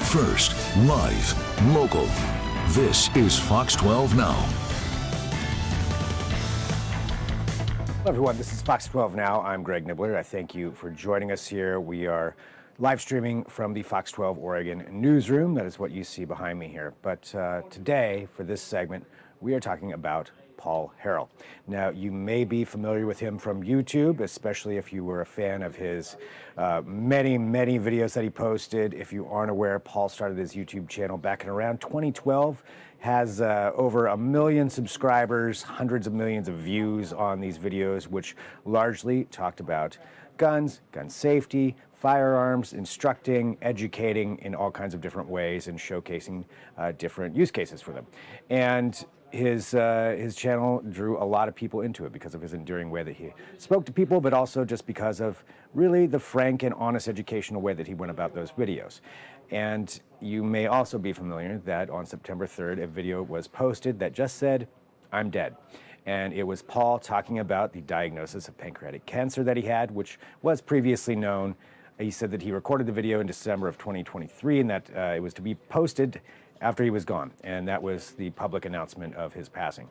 First, live, local. This is Fox 12 Now. Hello everyone, this is Fox 12 Now. I'm Greg Nibbler. I thank you for joining us here. We are live streaming from the Fox 12 Oregon newsroom. That is what you see behind me here. But today, for this segment, we are talking about Paul Harrell. Now, you may be familiar with him from YouTube, especially if you were a fan of his many videos that he posted. If you aren't aware, Paul started his YouTube channel back in around 2012, has over 1 million subscribers, hundreds of millions of views on these videos, which largely talked about guns, gun safety, firearms, instructing, educating in all kinds of different ways, and showcasing different use cases for them. And his channel drew a lot of people into it because of his enduring way that he spoke to people, but also just because of really the frank and honest educational way that he went about those videos. And you may also be familiar that on September 3rd, a video was posted that just said, "I'm dead." And it was Paul talking about the diagnosis of pancreatic cancer that he had, which was previously known. He said that he recorded the video in December of 2023 and that it was to be posted after he was gone, and that was the public announcement of his passing.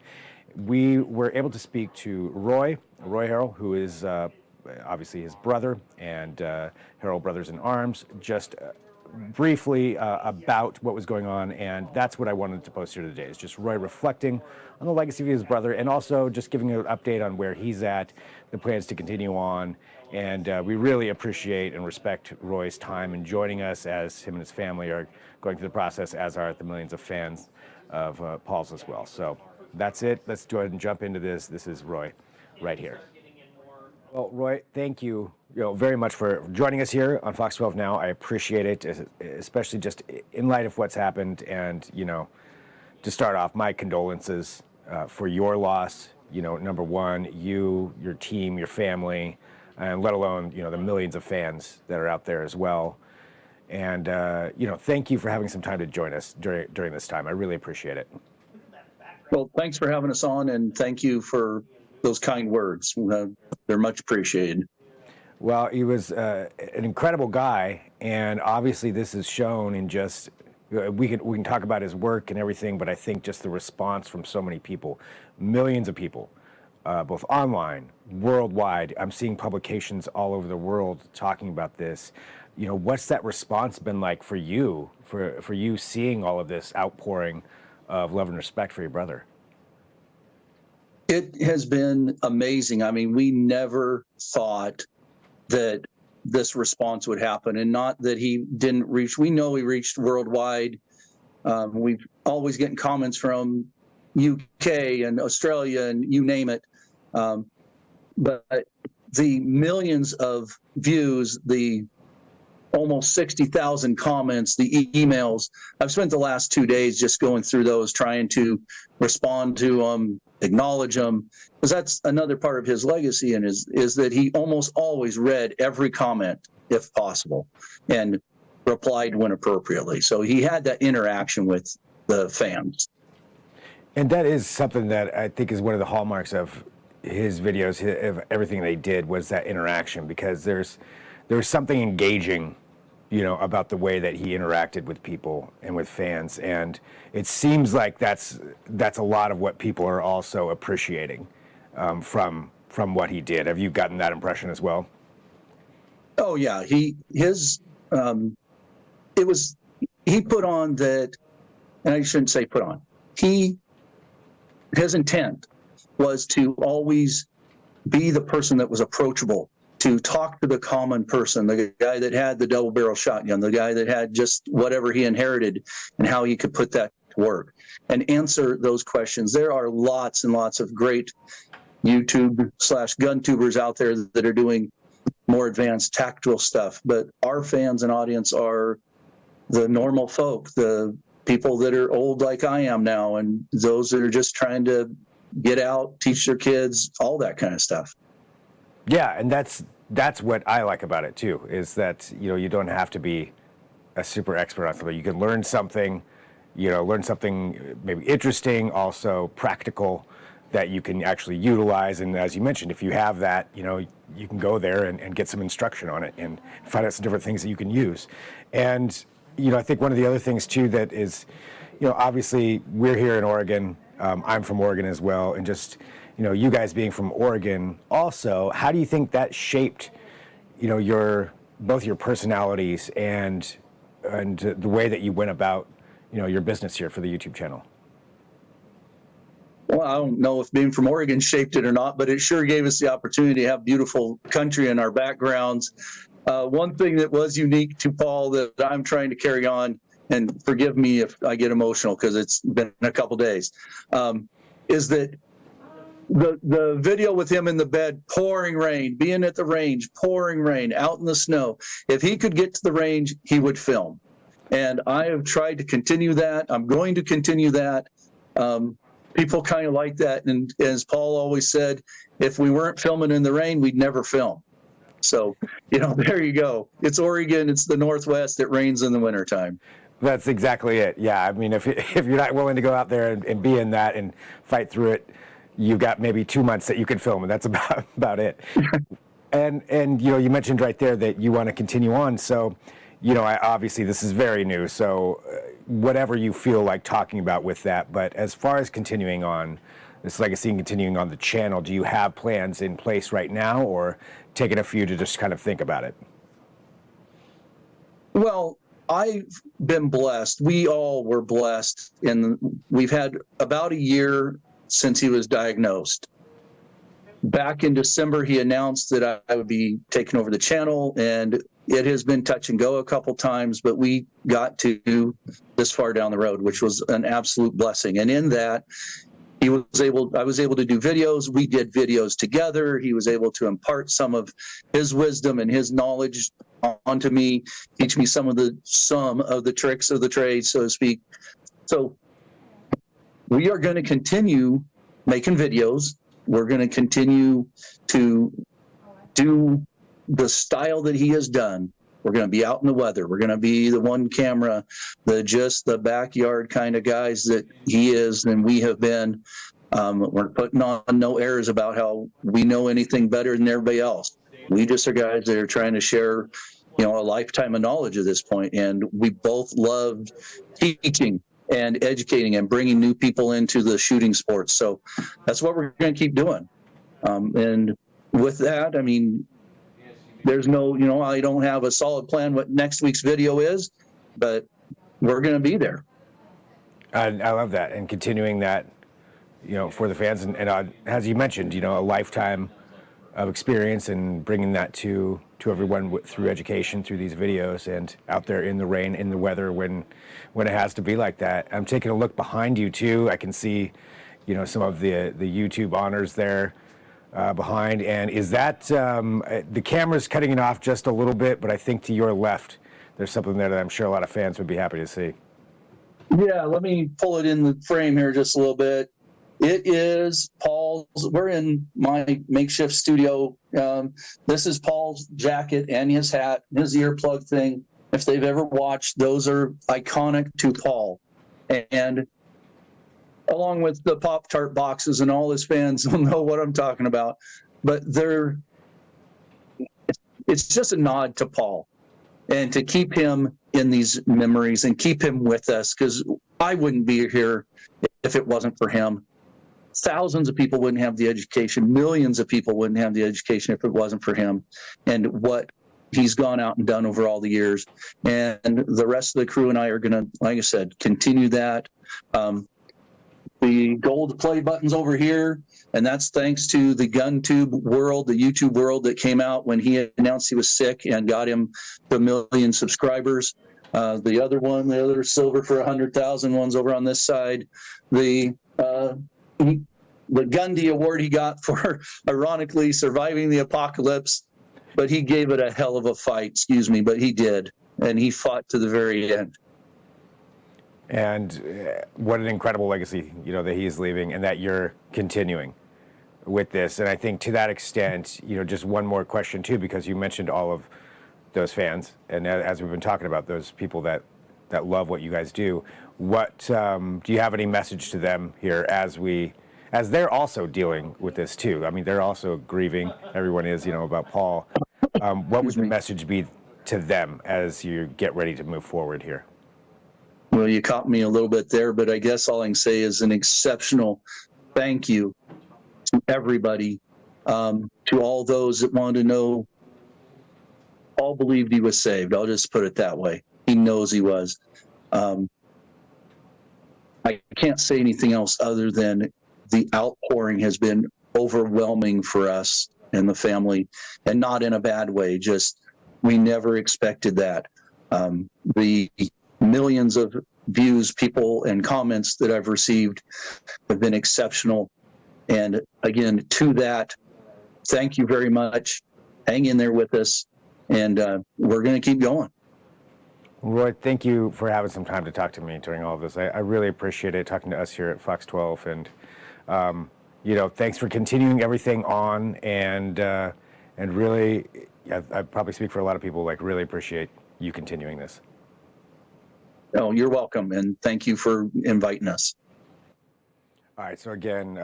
We were able to speak to Roy Harrell, who is obviously his brother, and Harrell Brothers in Arms, just briefly about what was going on, and that's what I wanted to post here today, is just Roy reflecting on the legacy of his brother, and also just giving an update on where he's at, the plans to continue on. And we really appreciate and respect Roy's time in joining us, as him and his family are going through the process, as are the millions of fans of Paul's as well. So that's it. Let's go ahead and jump into this. This is Roy right here. Well, Roy, thank you, very much for joining us here on Fox 12 Now. I appreciate it, especially just in light of what's happened. And, to start off, my condolences for your loss. Number one, you, your team, your family, and let alone, the millions of fans that are out there as well. And, thank you for having some time to join us during this time. I really appreciate it. Well, thanks for having us on, and thank you for those kind words. They're much appreciated. Well, he was an incredible guy, and obviously this is shown in just, we can talk about his work and everything, but I think just the response from so many people, millions of people, both online, worldwide. I'm seeing publications all over the world talking about this. What's that response been like for you, for you seeing all of this outpouring of love and respect for your brother? It has been amazing. I mean, we never thought that this response would happen, and not that he didn't reach. We know he reached worldwide. We've always getting comments from UK and Australia and you name it. But the millions of views, the almost 60,000 comments, the emails, I've spent the last 2 days just going through those, trying to respond to them, acknowledge them, because that's another part of his legacy, and is that he almost always read every comment, if possible, and replied when appropriately. So he had that interaction with the fans. And that is something that I think is one of the hallmarks of his videos, of everything they did, was that interaction, because there's something engaging, about the way that he interacted with people and with fans, and it seems like that's a lot of what people are also appreciating from what he did. Have you gotten that impression as well? Oh yeah, he put on that, and I shouldn't say put on. His intent was to always be the person that was approachable, to talk to the common person, the guy that had the double barrel shotgun, the guy that had just whatever he inherited, and how he could put that to work and answer those questions. There are lots and lots of great YouTube/gun tubers out there that are doing more advanced tactical stuff, but our fans and audience are the normal folk, the people that are old like I am now, and those that are just trying to get out, teach their kids, all that kind of stuff. Yeah, and that's what I like about it too, is that you don't have to be a super expert on something. You can learn something, maybe interesting, also practical, that you can actually utilize. And as you mentioned, if you have that, you can go there and get some instruction on it and find out some different things that you can use. And I think one of the other things too that is, obviously we're here in Oregon. I'm from Oregon as well, and just, you guys being from Oregon also, how do you think that shaped, both your personalities and the way that you went about, your business here for the YouTube channel? Well, I don't know if being from Oregon shaped it or not, but it sure gave us the opportunity to have beautiful country in our backgrounds. One thing that was unique to Paul that I'm trying to carry on, and forgive me if I get emotional because it's been a couple days, is that the video with him in the bed, pouring rain, being at the range, pouring rain, out in the snow. If he could get to the range, he would film. And I have tried to continue that. I'm going to continue that. People kind of like that. And as Paul always said, if we weren't filming in the rain, we'd never film. So, there you go. It's Oregon. It's the Northwest. It rains in the wintertime. That's exactly it. Yeah. I mean, if you're not willing to go out there and be in that and fight through it, you've got maybe 2 months that you can film, and that's about it. And you mentioned right there that you want to continue on. So, obviously this is very new. So whatever you feel like talking about with that. But as far as continuing on this legacy and continuing on the channel, do you have plans in place right now, or taking a few to just kind of think about it? Well, I've been blessed. We all were blessed. And we've had about a year since he was diagnosed. Back in December, he announced that I would be taking over the channel, and it has been touch and go a couple times, but we got to this far down the road, which was an absolute blessing. And in that, I was able to do videos. We did videos together. He was able to impart some of his wisdom and his knowledge onto me, teach me some of the tricks of the trade, so to speak. So we are going to continue making videos. We're going to continue to do the style that he has done. We're going to be out in the weather. We're going to be the one camera, the backyard kind of guys that he is and we have been. We're putting on no airs about how we know anything better than everybody else. We just are guys that are trying to share, a lifetime of knowledge at this point. And we both loved teaching and educating and bringing new people into the shooting sports. So that's what we're going to keep doing. And with that, I mean, there's no, I don't have a solid plan what next week's video is, but we're going to be there. I love that. And continuing that, for the fans. And as you mentioned, a lifetime of experience and bringing that to everyone through education, through these videos, and out there in the rain, in the weather, when it has to be like that. I'm taking a look behind you too. I can see, some of the YouTube honors there behind. And is that the camera's cutting it off just a little bit, but I think to your left, there's something there that I'm sure a lot of fans would be happy to see. Yeah, let me pull it in the frame here just a little bit. It is Paul's. We're in my makeshift studio. This is Paul's jacket and his hat, his earplug thing. If they've ever watched, those are iconic to Paul. And along with the Pop-Tart boxes, and all his fans will know what I'm talking about. But it's just a nod to Paul, and to keep him in these memories and keep him with us, because I wouldn't be here if it wasn't for him. Thousands of people wouldn't have the education. Millions of people wouldn't have the education if it wasn't for him and what he's gone out and done over all the years. And the rest of the crew and I are going to, like I said, continue that. The gold play button's over here, and that's thanks to the GunTube world, the YouTube world that came out when he announced he was sick and got him the 1 million subscribers. The other silver for 100,000 one's over on this side. The Gundy Award he got for, ironically, surviving the apocalypse, but he gave it a hell of a fight, but he did, and he fought to the very end. And what an incredible legacy, that he is leaving and that you're continuing with this. And I think to that extent, just one more question too, because you mentioned all of those fans, and as we've been talking about, those people that love what you guys do, what do you have any message to them here as they're also dealing with this too? I mean, they're also grieving. Everyone is, about Paul. What would the message be to them as you get ready to move forward here? Well, you caught me a little bit there, but I guess all I can say is an exceptional thank you to everybody, to all those that wanted to know. All believed he was saved. I'll just put it that way. He knows he was. I can't say anything else other than the outpouring has been overwhelming for us and the family, and not in a bad way. Just we never expected that. The millions of views, people, and comments that I've received have been exceptional. And again, to that, thank you very much. Hang in there with us, and we're going to keep going. Roy, thank you for having some time to talk to me during all of this. I really appreciate it, talking to us here at Fox 12, and thanks for continuing everything on, and really, I probably speak for a lot of people, like, really appreciate you continuing this. Oh, you're welcome, and thank you for inviting us. All right, so again,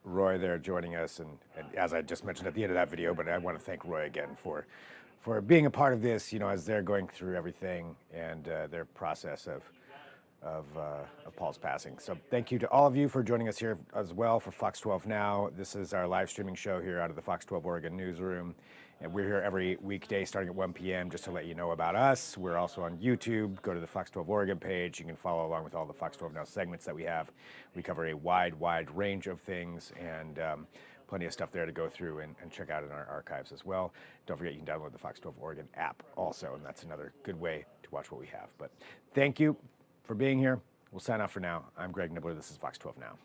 Roy there joining us, and as I just mentioned at the end of that video, but I want to thank Roy again for being a part of this, as they're going through everything and their process of Paul's passing. So thank you to all of you for joining us here as well for Fox 12 Now. This is our live streaming show here out of the Fox 12 Oregon newsroom. And we're here every weekday starting at 1 p.m. just to let you know about us. We're also on YouTube. Go to the Fox 12 Oregon page. You can follow along with all the Fox 12 Now segments that we have. We cover a wide range of things, and plenty of stuff there to go through and check out in our archives as well. Don't forget, you can download the Fox 12 Oregon app also, and that's another good way to watch what we have. But thank you for being here. We'll sign off for now. I'm Greg Nibbler. This is Fox 12 Now.